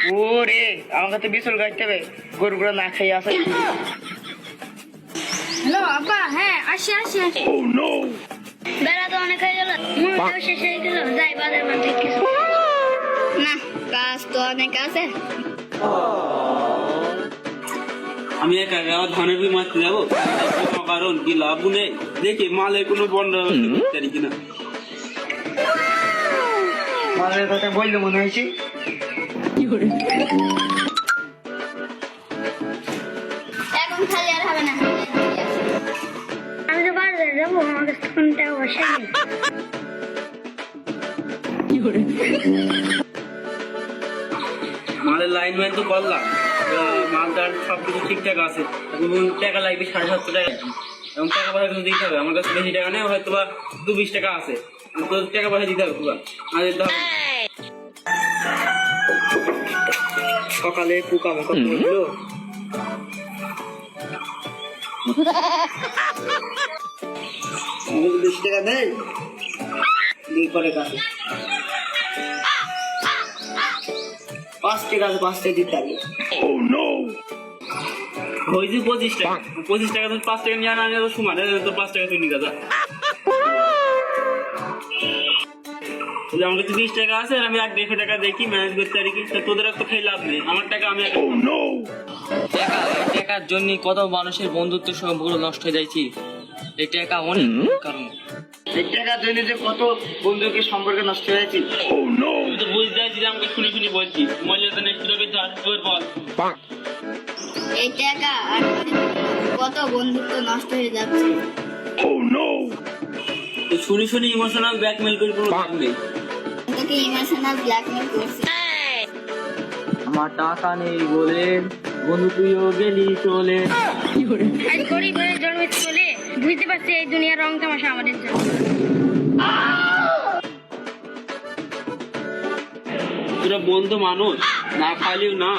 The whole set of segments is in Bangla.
ওরে আমাকে তো বিচুল গাইতে হবে, গরুগুলো না খেয়ে আসে। হ্যালো আব্বা, হ্যাঁ আসি আসি আসি। বেলা তো অনেক হয়ে গেল, মুড়িটাও শেষ হয়ে গেল, যাই বাজার মান থেকে কিছু। না, কাজ তো অনেক আছে। আমি একা একা আমার ধানের বই মারতে যাবো, কারণ কি লাভ নেই, দেখি মালের কোনো বন্ড পারি কিনা। মালের কথা বললে মনে হয়েছে। এখন খালি আর হবে না, আমি তো বাজারে যাবো, আমার কাছে ফোনটা বসে মালের লাইন ম্যান তো করলাম, মালটার সবকিছু ঠিকঠাক আছে। এখন টাকা লাগবে 750 টাকা, এবং টাকা পয়সা কিন্তু দিতে হবে। আমার কাছে বেশি টাকা নেই, হয়তো বা 220 টাকা আছে, তো টাকা পয়সা দিতে হবে। সকালে পোকা মোকা পড়লো, আমাকে 20 টাকা নেই, দিয়ে করে কাছে 5 টাকা আছে, 5 টাকা দিতে হবে। হয়েছে 25 টাকা, 25 টাকা তুমি 5 টাকা নিয়ে আনা তো সমান, তো 5 টাকা তুই নিয়ে যা। আমার কাছে 20 টাকা আছে, আর আমি 1-1.5 টাকা দেখি ম্যানেজ করতে পারি কি। তোদের তো খেয়ে লাভ নেই, আমার টাকা আমি টাকার জন্য কত মানুষের বন্ধুত্ব সম্পর্ক নষ্ট হয়ে যাচ্ছে। এই টাকা অনেক কারণ, এই টাকার জন্য যে কত বন্ধুকে সম্পর্কে নষ্ট হয়েছে। তুই তো বুঝতে চাইছি, আমাকে শুনে শুনে বলছি মূল্য তো নেই, তোর বল। এই টাকা আর কত বন্ধুত্ব নষ্ট হয়ে যাচ্ছে। তো শুনি শুনি ইমোশনাল ব্ল্যাকমেল করে কোনো লাভ নেই। তোকে ইমোশনাল ব্ল্যাকমেল করছে। আমার টাকা নেই বলে বন্ধু তুইও গেলি চলে। আজ গরিব হয়ে জন্মে চলে, বুঝতে পারছি এই দুনিয়ার রং তামাশা আমাদের জন্য। তোরা বন্ধু মানুষ না খাইলেও না,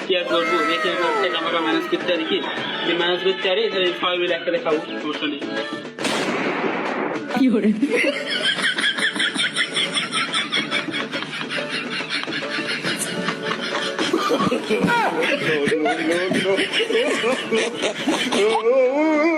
কি আর করবো, দেখে টাকা ফাঁকা ম্যানেজ করতে পারি কি, ম্যানেজ করতে পারি তাহলে সবাই মিলে একসাথে খাবো, সমস্যা নেই। No.